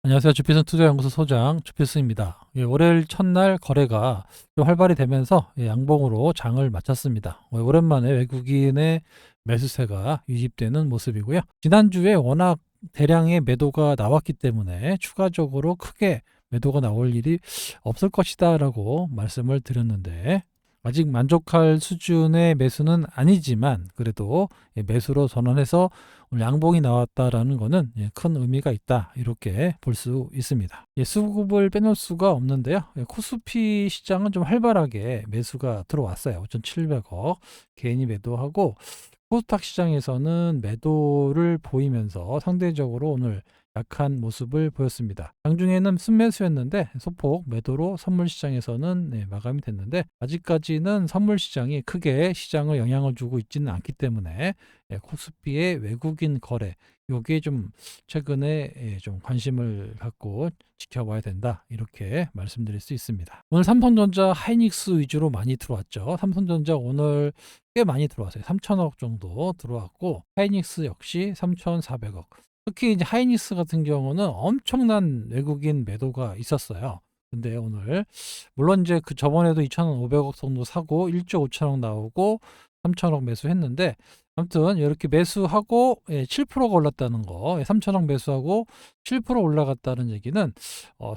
안녕하세요. 주필승 투자연구소 소장 주필승입니다. 월요일 첫날 거래가 좀 활발히 되면서 양봉으로 장을 마쳤습니다. 오랜만에 외국인의 매수세가 유입되는 모습이고요. 지난주에 워낙 대량의 매도가 나왔기 때문에 추가적으로 크게 매도가 나올 일이 없을 것이다라고 말씀을 드렸는데, 아직 만족할 수준의 매수는 아니지만 그래도 매수로 전환해서 오늘 양봉이 나왔다라는 것은 큰 의미가 있다, 이렇게 볼 수 있습니다. 수급을 빼놓을 수가 없는데요. 코스피 시장은 좀 활발하게 매수가 들어왔어요. 5,700억 개인이 매도하고, 코스닥 시장에서는 매도를 보이면서 상대적으로 오늘 약한 모습을 보였습니다. 장중에는 순매수였는데 소폭 매도로 선물 시장에서는 마감이 됐는데, 아직까지는 선물 시장이 크게 시장을 영향을 주고 있지는 않기 때문에 코스피의 외국인 거래, 요게 좀 최근에 좀 관심을 갖고 지켜봐야 된다, 이렇게 말씀드릴 수 있습니다. 오늘 삼성전자, 하이닉스 위주로 많이 들어왔죠. 삼성전자 오늘 꽤 많이 들어왔어요. 3천억 정도 들어왔고, 하이닉스 역시 3,400억. 특히 이제 하이닉스 같은 경우는 엄청난 외국인 매도가 있었어요. 근데 오늘 물론 이제 그 저번에도 2,500억 정도 사고 1조 5천억 나오고 3천억 매수했는데, 아무튼 이렇게 매수하고 7%가 올랐다는 거, 3천억 매수하고 7% 올라갔다는 얘기는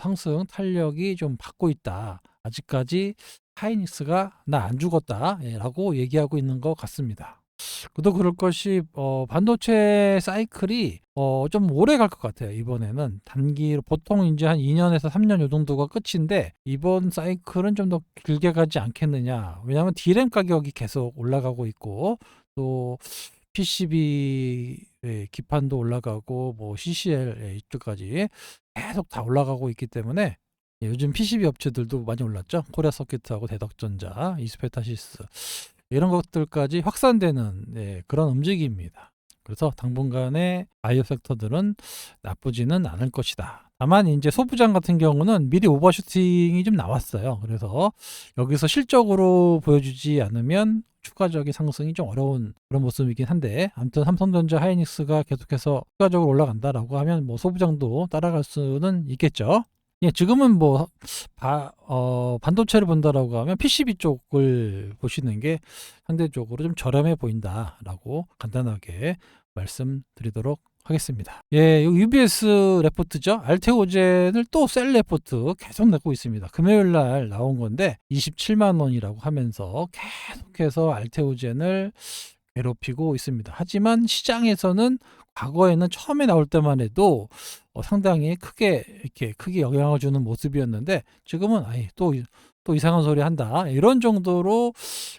상승 탄력이 좀 받고 있다. 아직까지 하이닉스가 나 안 죽었다라고 얘기하고 있는 것 같습니다. 그도 그럴 것이 반도체 사이클이 좀 오래 갈 것 같아요. 이번에는 단기로 보통 이제 한 2년에서 3년 요 정도가 끝인데, 이번 사이클은 좀 더 길게 가지 않겠느냐. 왜냐하면 D램 가격이 계속 올라가고 있고, 또 PCB 기판도 올라가고, 뭐 CCL 이쪽까지 계속 다 올라가고 있기 때문에, 요즘 PCB 업체들도 많이 올랐죠. 코리아 서킷하고 대덕전자, 이스페타시스, 이런 것들까지 확산되는 그런 움직임입니다. 그래서 당분간의 바이오 섹터들은 나쁘지는 않을 것이다. 다만 이제 소부장 같은 경우는 미리 오버슈팅이 좀 나왔어요. 그래서 여기서 실적으로 보여주지 않으면 추가적인 상승이 좀 어려운 그런 모습이긴 한데, 아무튼 삼성전자, 하이닉스가 계속해서 추가적으로 올라간다라고 하면 뭐 소부장도 따라갈 수는 있겠죠. 지금은 뭐 반도체를 본다라고 하면 PCB 쪽을 보시는 게 상대적으로 좀 저렴해 보인다라고 간단하게 말씀드리도록 하겠습니다. 요 UBS 레포트죠. 알테오젠을 또 셀 레포트 계속 내고 있습니다. 금요일 날 나온 건데 27만 원이라고 하면서 계속해서 알테오젠을 괴롭히고 있습니다. 하지만 시장에서는 과거에는 처음에 나올 때만 해도 상당히 크게 영향을 주는 모습이었는데, 지금은 아예 또 이상한 소리 한다, 이런 정도로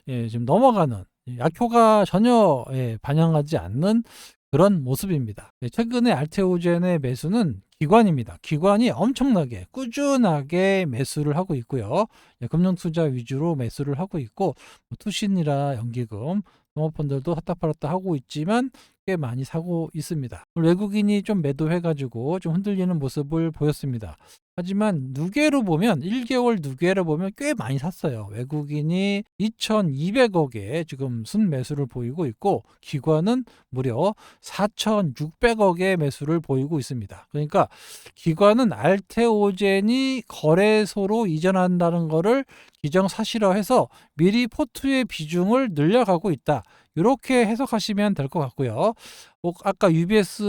지금 넘어가는, 약효가 전혀 반영하지 않는 그런 모습입니다. 최근에 알테오젠의 매수는 기관입니다. 기관이 엄청나게 꾸준하게 매수를 하고 있고요. 금융투자 위주로 매수를 하고 있고, 뭐 투신이라 연기금, 사모펀들도 샀다 팔았다 하고 있지만 꽤 많이 사고 있습니다. 외국인이 좀 매도해가지고 좀 흔들리는 모습을 보였습니다. 하지만 누계로 보면 1개월 누계로 보면 꽤 많이 샀어요. 외국인이 2,200억에 지금 순매수를 보이고 있고, 기관은 무려 4,600억의 매수를 보이고 있습니다. 그러니까 기관은 알테오젠이 거래소로 이전한다는 것을 기정사실화해서 미리 포트의 비중을 늘려가고 있다, 이렇게 해석하시면 될 것 같고요. 아까 UBS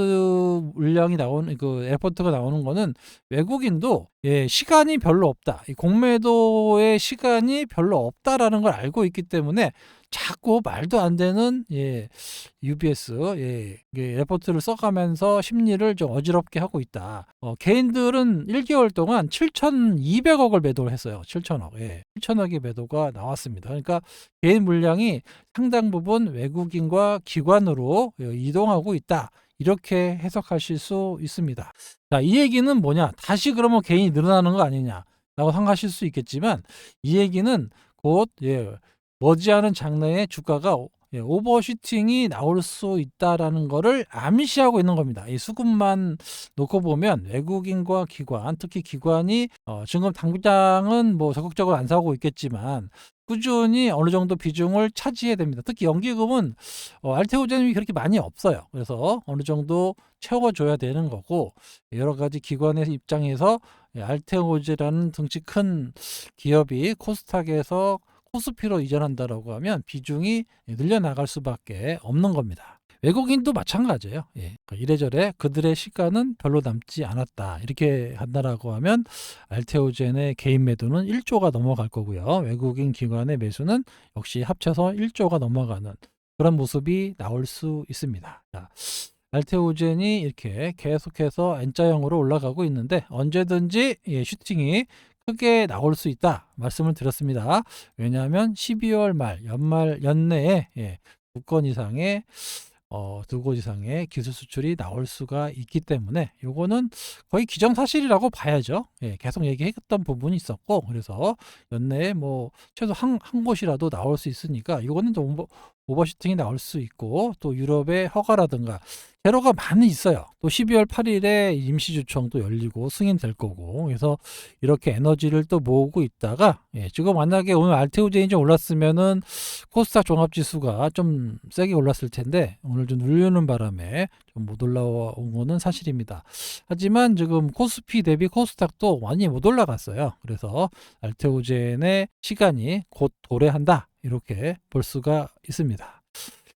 물량이 나오는 그 레포트가 나오는 거는 외국인도 시간이 별로 없다, 이 공매도의 시간이 별로 없다라는 걸 알고 있기 때문에 자꾸 말도 안 되는 UBS 레포트를 써가면서 심리를 좀 어지럽게 하고 있다. 개인들은 1개월 동안 7,200억을 매도를 했어요. 7천억. 7천억의 매도가 나왔습니다. 그러니까 개인 물량이 상당 부분 외국인과 기관으로 이동하고 있다, 이렇게 해석하실 수 있습니다. 자, 이 얘기는 뭐냐? 다시 그러면 개인이 늘어나는 거 아니냐라고 생각하실 수 있겠지만, 이 얘기는 곧 머지않은 장래에 주가가 오버슈팅이 나올 수 있다라는 거를 암시하고 있는 겁니다. 이 수급만 놓고 보면 외국인과 기관, 특히 기관이 지금 당장은 뭐 적극적으로 안 사고 있겠지만 꾸준히 어느 정도 비중을 차지해야 됩니다. 특히 연기금은 알테오젠이 그렇게 많이 없어요. 그래서 어느 정도 채워줘야 되는 거고, 여러 가지 기관의 입장에서 알테오젠이라는 덩치 큰 기업이 코스닥에서 코스피로 이전한다라고 하면 비중이 늘려나갈 수밖에 없는 겁니다. 외국인도 마찬가지예요. 이래저래 그들의 시가는 별로 남지 않았다, 이렇게 한다라고 하면 알테오젠의 개인 매도는 1조가 넘어갈 거고요. 외국인 기관의 매수는 역시 합쳐서 1조가 넘어가는 그런 모습이 나올 수 있습니다. 자, 알테오젠이 이렇게 계속해서 N자형으로 올라가고 있는데 언제든지 슈팅이 크게 나올 수 있다 말씀을 드렸습니다. 왜냐하면 12월 말 연내에 두 곳 이상의 기술 수출이 나올 수가 있기 때문에 요거는 거의 기정사실이라고 봐야죠. 계속 얘기했던 부분이 있었고, 그래서 연내에 뭐 최소 한 곳이라도 나올 수 있으니까 이거는 좀 오버슈팅이 나올 수 있고, 또 유럽의 허가라든가 제로가 많이 있어요. 또 12월 8일에 임시주총도 열리고 승인될 거고, 그래서 이렇게 에너지를 또 모으고 있다가 지금 만약에 오늘 알테오젠이 좀 올랐으면은 코스닥 종합지수가 좀 세게 올랐을 텐데 오늘 좀 눌리는 바람에 좀 못 올라온 거는 사실입니다. 하지만 지금 코스피 대비 코스닥도 많이 못 올라갔어요. 그래서 알테오젠의 시간이 곧 도래한다, 이렇게 볼 수가 있습니다.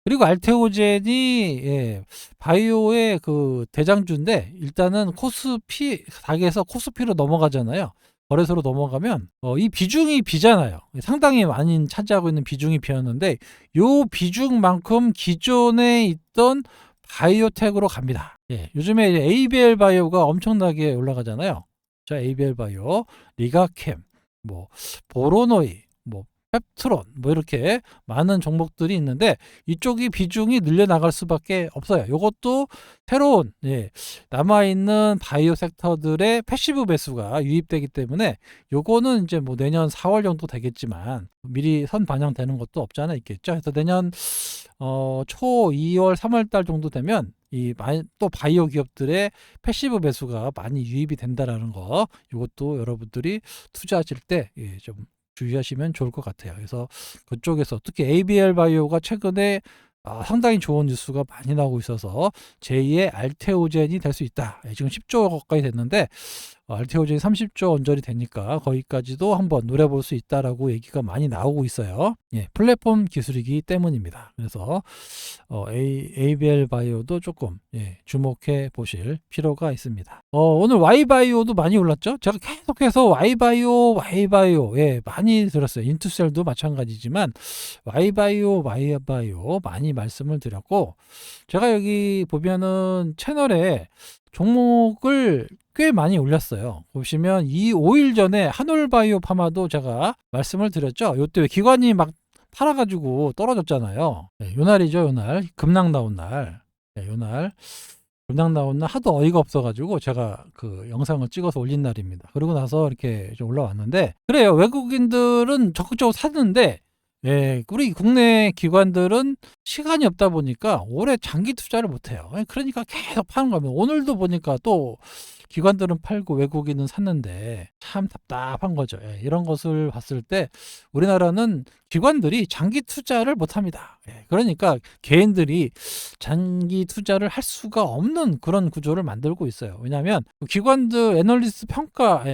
그리고 알테오젠이 바이오의 그 대장주인데, 일단은 코스피 닥에서 코스피로 넘어가잖아요. 거래소로 넘어가면 이 비중이 비잖아요. 상당히 많이 차지하고 있는 비중이 비었는데 요 비중만큼 기존에 있던 바이오텍으로 갑니다. 요즘에 ABL 바이오가 엄청나게 올라가잖아요. 자, ABL 바이오, 리가캠, 뭐 보로노이, 뭐 펩트론, 뭐 이렇게 많은 종목들이 있는데 이쪽이 비중이 늘려나갈 수밖에 없어요. 이것도 새로운 남아있는 바이오 섹터들의 패시브 매수가 유입되기 때문에 요거는 이제 뭐 내년 4월 정도 되겠지만 미리 선 반영되는 것도 없지 않아 있겠죠. 그래서 내년 초 2월 3월 달 정도 되면 또 바이오 기업들의 패시브 매수가 많이 유입이 된다라는 거, 이것도 여러분들이 투자하실 때 좀 주의하시면 좋을 것 같아요. 그래서 그쪽에서 특히 ABL 바이오가 최근에 상당히 좋은 뉴스가 많이 나오고 있어서 제2의 알테오젠이 될 수 있다. 지금 10조 가까이 됐는데 알테오젠이 30조 언저리 되니까 거기까지도 한번 노려볼 수 있다라고 얘기가 많이 나오고 있어요. 플랫폼 기술이기 때문입니다. 그래서 ABL 바이오도 조금 주목해 보실 필요가 있습니다. 오늘 Y바이오도 많이 올랐죠. 제가 계속해서 Y바이오 많이 들었어요. 인투셀도 마찬가지지만 Y바이오 많이 말씀을 드렸고, 제가 여기 보면은 채널에 종목을 꽤 많이 올렸어요. 보시면 5일 전에 한올바이오 파마도 제가 말씀을 드렸죠. 요때 기관이 막 팔아가지고 떨어졌잖아요. 요날이죠, 요날. 급락 나온 날. 요날. 급락 나온 날 하도 어이가 없어가지고 제가 그 영상을 찍어서 올린 날입니다. 그러고 나서 이렇게 좀 올라왔는데, 그래요. 외국인들은 적극적으로 샀는데 우리 국내 기관들은 시간이 없다 보니까 올해 장기 투자를 못해요. 그러니까 계속 파는 겁니다. 오늘도 보니까 또 기관들은 팔고 외국인은 샀는데 참 답답한 거죠. 이런 것을 봤을 때 우리나라는 기관들이 장기 투자를 못합니다. 그러니까 개인들이 장기 투자를 할 수가 없는 그런 구조를 만들고 있어요. 왜냐하면 기관들 애널리스트 평가,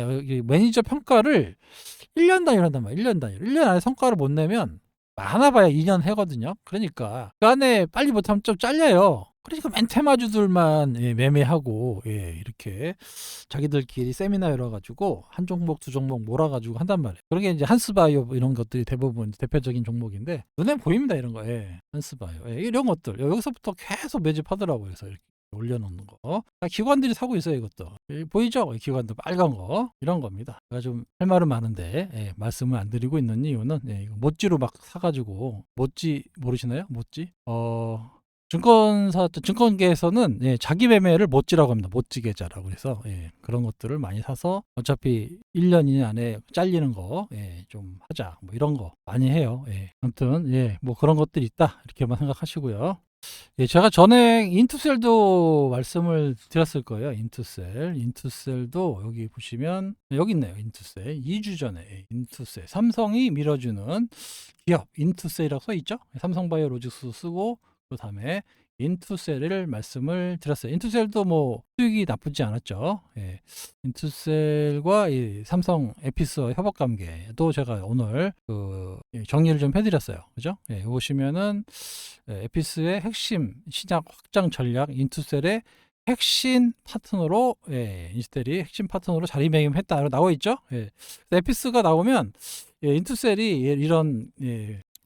매니저 평가를 1년 단위로 한단 말이에요. 1년 단위로. 1년 안에 성과를 못 내면 많아봐야 2년 해거든요. 그러니까 그 안에 빨리 못하면 좀 잘려요. 그러니까 맨 테마주들만 매매하고 이렇게 자기들끼리 세미나 열어가지고 한 종목 두 종목 몰아가지고 한단 말이에요. 그러게 이제 한스바이오 이런 것들이 대부분 대표적인 종목인데 눈에 보입니다, 이런 거. 한스바이오 이런 것들 여기서부터 계속 매집하더라고요. 그래서 이렇게 올려놓는 거. 기관들이 사고 있어요, 이것도. 보이죠? 기관들 빨간 거. 이런 겁니다. 제가 좀 할 말은 많은데, 말씀을 안 드리고 있는 이유는, 이거 모찌로 막 사가지고, 모찌 모르시나요? 모찌? 증권계에서는 자기 매매를 못지라고 합니다. 못지 계좌라고. 그래서 그런 것들을 많이 사서 어차피 1년 이내 안에 잘리는 거 좀 하자. 뭐 이런 거 많이 해요. 아무튼 뭐 그런 것들이 있다. 이렇게만 생각하시고요. 제가 전에 인투셀도 말씀을 드렸을 거예요. 인투셀도 여기 보시면 여기 있네요. 인투셀 2주 전에 인투셀 삼성이 밀어주는 기업 인투셀이라고 써 있죠. 삼성바이오로직스 쓰고 그 다음에 인투셀을 말씀을 드렸어요. 인투셀도 뭐 수익이 나쁘지 않았죠. 인투셀과 이 삼성 에피스와 협업 관계도 제가 오늘 정리를 좀 해드렸어요. 그죠? 보시면은 에피스의 핵심 시장 확장 전략 인투셀의 핵심 파트너로 인스텔이 핵심 파트너로 자리매김했다 나와 있죠. 에피스가 나오면 인투셀이 이런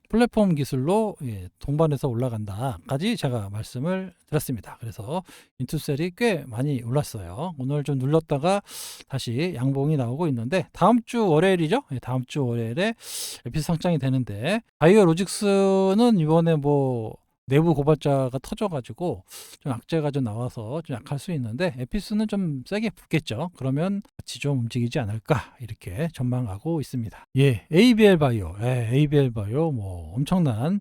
플랫폼 기술로 동반해서 올라간다까지 제가 말씀을 드렸습니다. 그래서 인투셀이 꽤 많이 올랐어요. 오늘 좀 눌렀다가 다시 양봉이 나오고 있는데 다음 주 월요일이죠. 다음 주 월요일에 에피스 상장이 되는데 바이오로직스는 이번에 뭐 내부 고발자가 터져가지고 좀 악재가 좀 나와서 좀 약할 수 있는데 에피스는 좀 세게 붙겠죠. 그러면 같이 좀 움직이지 않을까 이렇게 전망하고 있습니다. ABL 바이오 뭐 엄청난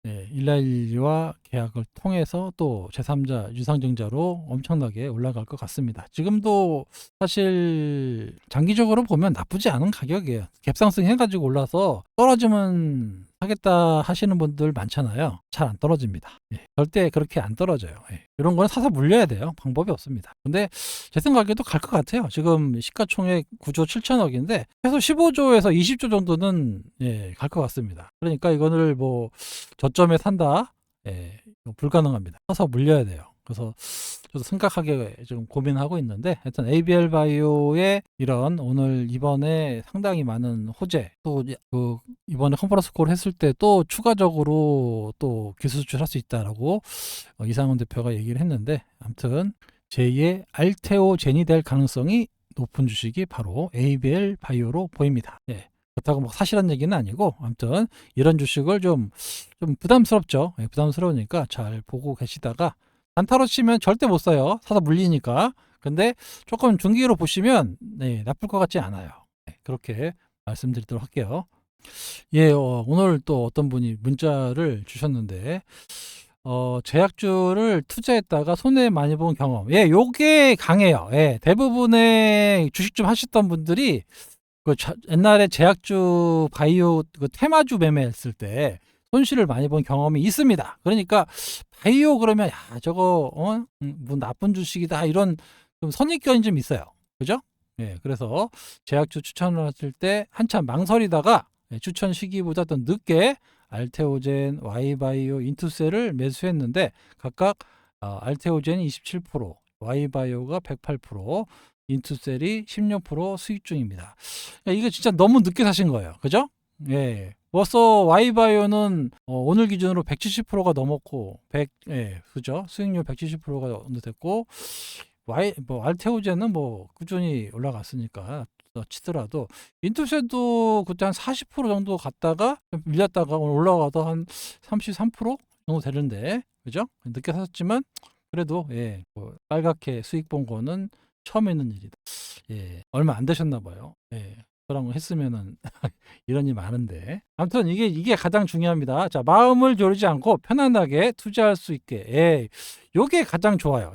일라일리와 계약을 통해서 또 제3자 유상증자로 엄청나게 올라갈 것 같습니다. 지금도 사실 장기적으로 보면 나쁘지 않은 가격이에요. 갭상승 해가지고 올라서 떨어지면 하겠다 하시는 분들 많잖아요. 잘 안 떨어집니다. 절대 그렇게 안 떨어져요. 이런 거는 사서 물려야 돼요. 방법이 없습니다. 근데 제 생각에도 갈 것 같아요. 지금 시가총액 9조 7천억인데 최소 15조에서 20조 정도는 갈 것 같습니다. 그러니까 이거를 뭐 저점에 산다 불가능합니다. 사서 물려야 돼요. 그래서 저도 심각하게 좀 고민하고 있는데 하여튼 ABL 바이오의 이런 오늘 이번에 상당히 많은 호재 또 이번에 컨퍼런스 콜 했을 때 또 추가적으로 또 기술 수출할 수 있다라고 이상훈 대표가 얘기를 했는데 아무튼 제2의 알테오젠이 될 가능성이 높은 주식이 바로 ABL 바이오로 보입니다. 그렇다고 뭐 사실한 얘기는 아니고 아무튼 이런 주식을 좀 부담스럽죠. 부담스러우니까 잘 보고 계시다가 단타로 치면 절대 못 사요. 사서 물리니까. 근데 조금 중기로 보시면 나쁠 것 같지 않아요. 그렇게 말씀드리도록 할게요. 오늘 또 어떤 분이 문자를 주셨는데 제약주를 투자했다가 손해 많이 본 경험. 요게 강해요. 대부분의 주식 좀 하셨던 분들이 옛날에 제약주 바이오 테마주 매매했을 때 손실을 많이 본 경험이 있습니다. 그러니까 바이오 그러면 저거 뭐 나쁜 주식이다 이런 좀 선입견이 좀 있어요. 그죠? 그래서 제약주 추천을 했을 때 한참 망설이다가 추천 시기보다 더 늦게 알테오젠, Y바이오, 인투셀을 매수했는데 각각 알테오젠이 27%, Y바이오가 108%, 인투셀이 16% 수익 중입니다. 이게 진짜 너무 늦게 사신 거예요. 그죠? 벌써 Y바이오는 오늘 기준으로 170%가 넘었고, 그죠? 수익률 170%가 됐고, 알테오젠은 뭐 꾸준히 올라갔으니까 치더라도 인투셀도 그때 한 40% 정도 갔다가 밀렸다가 오늘 올라가도 한 33% 정도 되는데, 그죠? 늦게 샀지만 그래도 뭐 빨갛게 수익 본 거는 처음 있는 일이다. 얼마 안 되셨나 봐요. 저랑 했으면은 이런 일 많은데 아무튼 이게 가장 중요합니다. 자, 마음을 졸이지 않고 편안하게 투자할 수 있게 요게 가장 좋아요.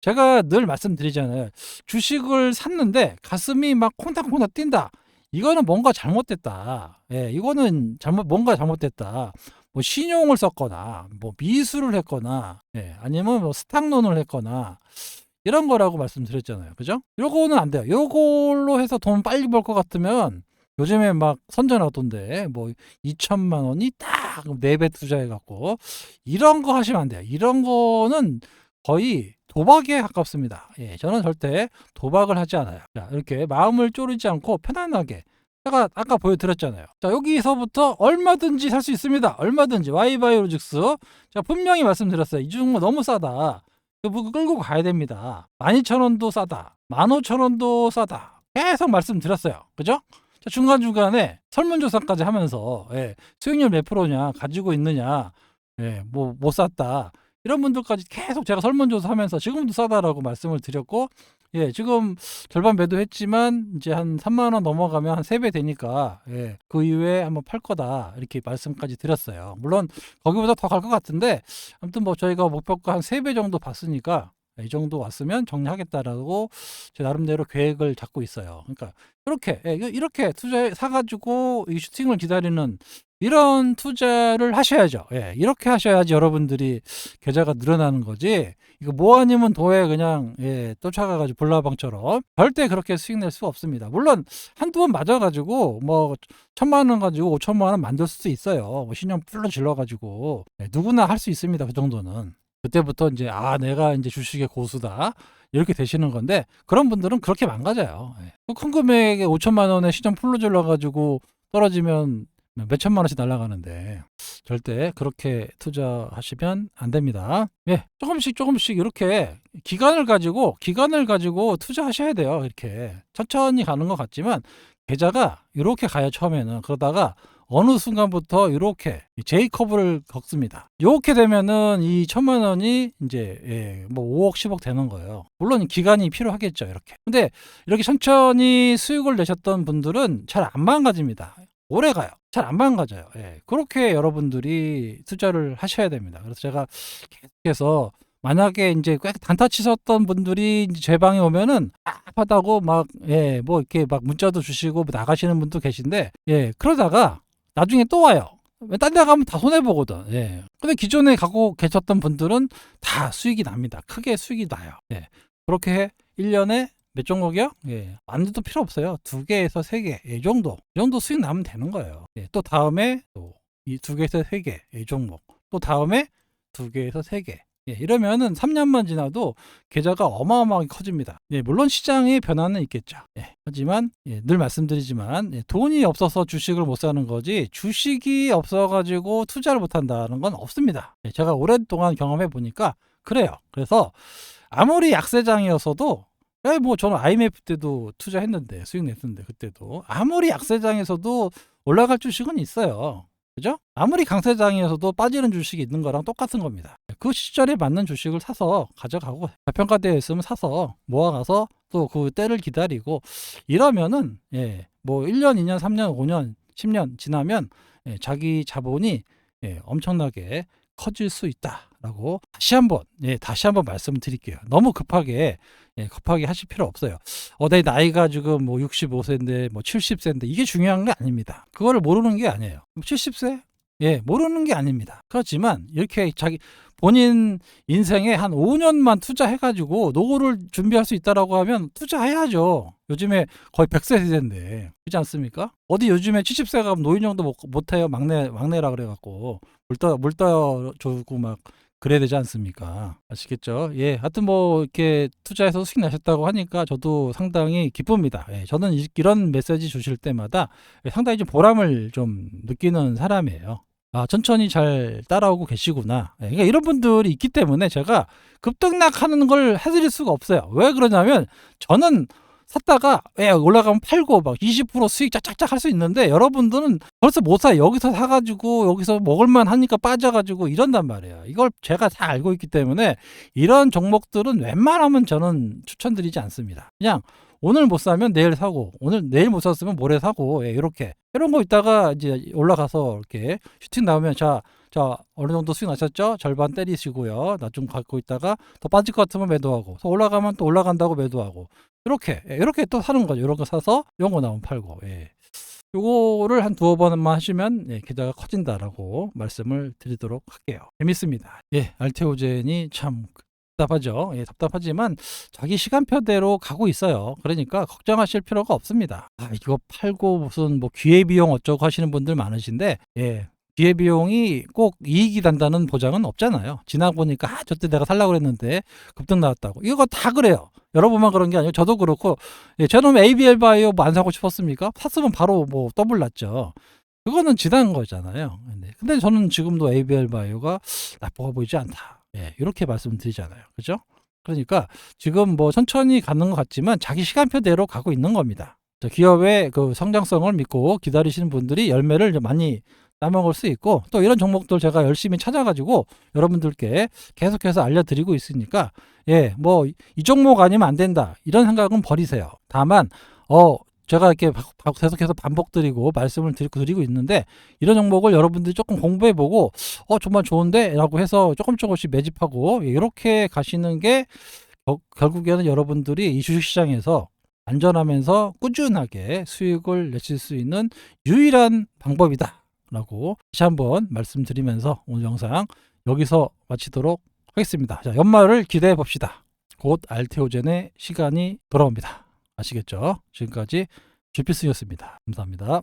제가 늘 말씀드리잖아요. 주식을 샀는데 가슴이 막 콩닥콩닥 뛴다. 이거는 뭔가 잘못됐다. 이거는 뭔가 잘못됐다. 뭐 신용을 썼거나 뭐 미수를 했거나 아니면 뭐 스탁론을 했거나 이런 거라고 말씀드렸잖아요. 그죠? 요거는 안 돼요. 요걸로 해서 돈 빨리 벌 것 같으면 요즘에 막 선전하던데 뭐 2천만 원이 딱 4배 투자해갖고 이런 거 하시면 안 돼요. 이런 거는 거의 도박에 가깝습니다. 저는 절대 도박을 하지 않아요. 자, 이렇게 마음을 쪼르지 않고 편안하게 제가 아까 보여드렸잖아요. 자, 여기서부터 얼마든지 살 수 있습니다. 얼마든지 Y바이오로직스 제가 분명히 말씀드렸어요. 이 종목 너무 싸다. 끌고 가야 됩니다. 12,000원도 싸다. 15,000원도 싸다. 계속 말씀드렸어요. 그죠? 중간중간에 설문조사까지 하면서 수익률 몇 프로냐 가지고 있느냐 뭐 못 샀다. 이런 분들까지 계속 제가 설문조사하면서 지금도 싸다라고 말씀을 드렸고, 지금 절반 매도했지만 이제 한 3만 원 넘어가면 한 3배 되니까 그 이후에 한번 팔 거다 이렇게 말씀까지 드렸어요. 물론 거기보다 더 갈 것 같은데 아무튼 뭐 저희가 목표가 한 3배 정도 봤으니까 이 정도 왔으면 정리하겠다라고 제 나름대로 계획을 잡고 있어요. 그러니까 이렇게 투자 사가지고 이 슈팅을 기다리는 이런 투자를 하셔야죠. 이렇게 하셔야지 여러분들이 계좌가 늘어나는 거지. 이거 뭐 아니면 도에 그냥 쫓아가가지고 볼라방처럼 절대 그렇게 수익 낼 수가 없습니다. 물론 한두 번 맞아가지고 뭐 1,000만 원 가지고 5천만 원 만들 수도 있어요. 뭐 신용 풀로 질러가지고 누구나 할 수 있습니다. 그 정도는. 그때부터 이제 내가 이제 주식의 고수다 이렇게 되시는 건데, 그런 분들은 그렇게 망가져요. 큰 금액에 5천만 원에 시장 풀로 질러가지고 떨어지면 몇 천만 원씩 날아가는데 절대 그렇게 투자하시면 안 됩니다. 조금씩 이렇게 기간을 가지고 투자하셔야 돼요. 이렇게 천천히 가는 것 같지만 계좌가 이렇게 가요 처음에는. 그러다가 어느 순간부터 이렇게 J커브를 걷습니다. 이렇게 되면은 이 1,000만 원이 이제 뭐 5억 10억 되는 거예요. 물론 기간이 필요하겠죠. 이렇게. 근데 이렇게 천천히 수익을 내셨던 분들은 잘 안 망가집니다. 오래 가요. 잘 안 망가져요. 그렇게 여러분들이 투자를 하셔야 됩니다. 그래서 제가 계속해서 만약에 이제 꽤 단타 치셨던 분들이 이제 제 방에 오면은 답답하다고 뭐 이렇게 막 문자도 주시고 나가시는 분도 계신데, 그러다가 나중에 또 와요. 딴 데 가면 다 손해보거든. 근데 기존에 갖고 계셨던 분들은 다 수익이 납니다. 크게 수익이 나요. 그렇게 1년에 몇 종목이요? 완전도 필요 없어요. 2개에서 3개, 이 정도 수익 나면 되는 거예요. 또 다음에 또 이 2개에서 3개, 이 종목. 또 다음에 2개에서 3개. 이러면은 3년만 지나도 계좌가 어마어마하게 커집니다. 물론 시장의 변화는 있겠죠. 하지만 늘 말씀드리지만 돈이 없어서 주식을 못 사는 거지, 주식이 없어가지고 투자를 못 한다는 건 없습니다. 제가 오랫동안 경험해 보니까 그래요. 그래서 아무리 약세장이어서도 뭐 저는 IMF 때도 투자했는데 수익 냈는데, 그때도 아무리 약세장에서도 올라갈 주식은 있어요. 그죠? 아무리 강세장이어서도 빠지는 주식이 있는 거랑 똑같은 겁니다. 그 시절에 맞는 주식을 사서 가져가고, 저평가되어 있으면 사서 모아가서 또 그 때를 기다리고 이러면은 뭐 1년, 2년, 3년, 5년, 10년 지나면 자기 자본이 엄청나게 커질 수 있다라고 다시 한번 말씀을 드릴게요. 너무 급하게 하실 필요 없어요. 내 나이가 지금 뭐 65세인데 뭐 70세인데 이게 중요한 게 아닙니다. 그거를 모르는 게 아니에요. 70세? 모르는 게 아닙니다. 그렇지만 이렇게 자기 본인 인생에 한 5년만 투자해가지고 노후를 준비할 수 있다라고 하면 투자해야죠. 요즘에 거의 100세 세대인데, 그렇지 않습니까? 어디 요즘에 70세 가면 노인정도 못해요. 막내라 그래갖고 물 떠주고 막 그래야 되지 않습니까? 아시겠죠? 하여튼 뭐 이렇게 투자해서 수익 나셨다고 하니까 저도 상당히 기쁩니다. 저는 이런 메시지 주실 때마다 상당히 좀 보람을 좀 느끼는 사람이에요. 천천히 잘 따라오고 계시구나. 그러니까 이런 분들이 있기 때문에 제가 급등락하는 걸 해드릴 수가 없어요. 왜 그러냐면 저는 샀다가 올라가면 팔고 막 20% 수익 짝짝짝 할 수 있는데, 여러분들은 벌써 못 사요. 여기서 사가지고 여기서 먹을만 하니까 빠져가지고 이런단 말이에요. 이걸 제가 다 알고 있기 때문에 이런 종목들은 웬만하면 저는 추천드리지 않습니다. 그냥 오늘 못 사면 내일 사고, 내일 못 샀으면 모레 사고, 이렇게 이런 거 있다가 이제 올라가서 이렇게 슈팅 나오면 자 어느 정도 수익 나셨죠? 절반 때리시고요. 나 좀 갖고 있다가 더 빠질 것 같으면 매도하고, 또 올라가면 또 올라간다고 매도하고, 이렇게 또 사는 거죠. 이런 거 사서 이런 거 나오면 팔고. 요거를 한 2번만 하시면 계좌가 커진다라고 말씀을 드리도록 할게요. 재밌습니다. 알테오젠이 참 답답하죠. 답답하지만 자기 시간표대로 가고 있어요. 그러니까 걱정하실 필요가 없습니다. 이거 팔고 무슨 뭐 기회비용 어쩌고 하시는 분들 많으신데, 기회비용이 꼭 이익이 난다는 보장은 없잖아요. 지나보니까 저때 내가 살라고 그랬는데 급등 나왔다고. 이거 다 그래요. 여러분만 그런 게 아니고 저도 그렇고, 저는 ABL 바이오 뭐 안 사고 싶었습니까? 샀으면 바로 뭐 더블 났죠. 그거는 지난 거잖아요. 근데 저는 지금도 ABL 바이오가 나쁘게 보이지 않다. 이렇게 말씀드리잖아요. 그죠? 그러니까 지금 뭐 천천히 가는 것 같지만 자기 시간표대로 가고 있는 겁니다. 기업의 그 성장성을 믿고 기다리시는 분들이 열매를 많이 따먹을 수 있고, 또 이런 종목들 제가 열심히 찾아가지고 여러분들께 계속해서 알려드리고 있으니까, 뭐 이 종목 아니면 안 된다 이런 생각은 버리세요. 다만 제가 이렇게 계속해서 반복드리고 말씀을 드리고 있는데, 이런 종목을 여러분들이 조금 공부해보고 정말 좋은데 라고 해서 조금씩 매집하고 이렇게 가시는 게 결국에는 여러분들이 이 주식시장에서 안전하면서 꾸준하게 수익을 내실 수 있는 유일한 방법이다 라고 다시 한번 말씀드리면서 오늘 영상 여기서 마치도록 하겠습니다. 자, 연말을 기대해 봅시다. 곧 알테오젠의 시간이 돌아옵니다. 아시겠죠? 지금까지 GPS였습니다. 감사합니다.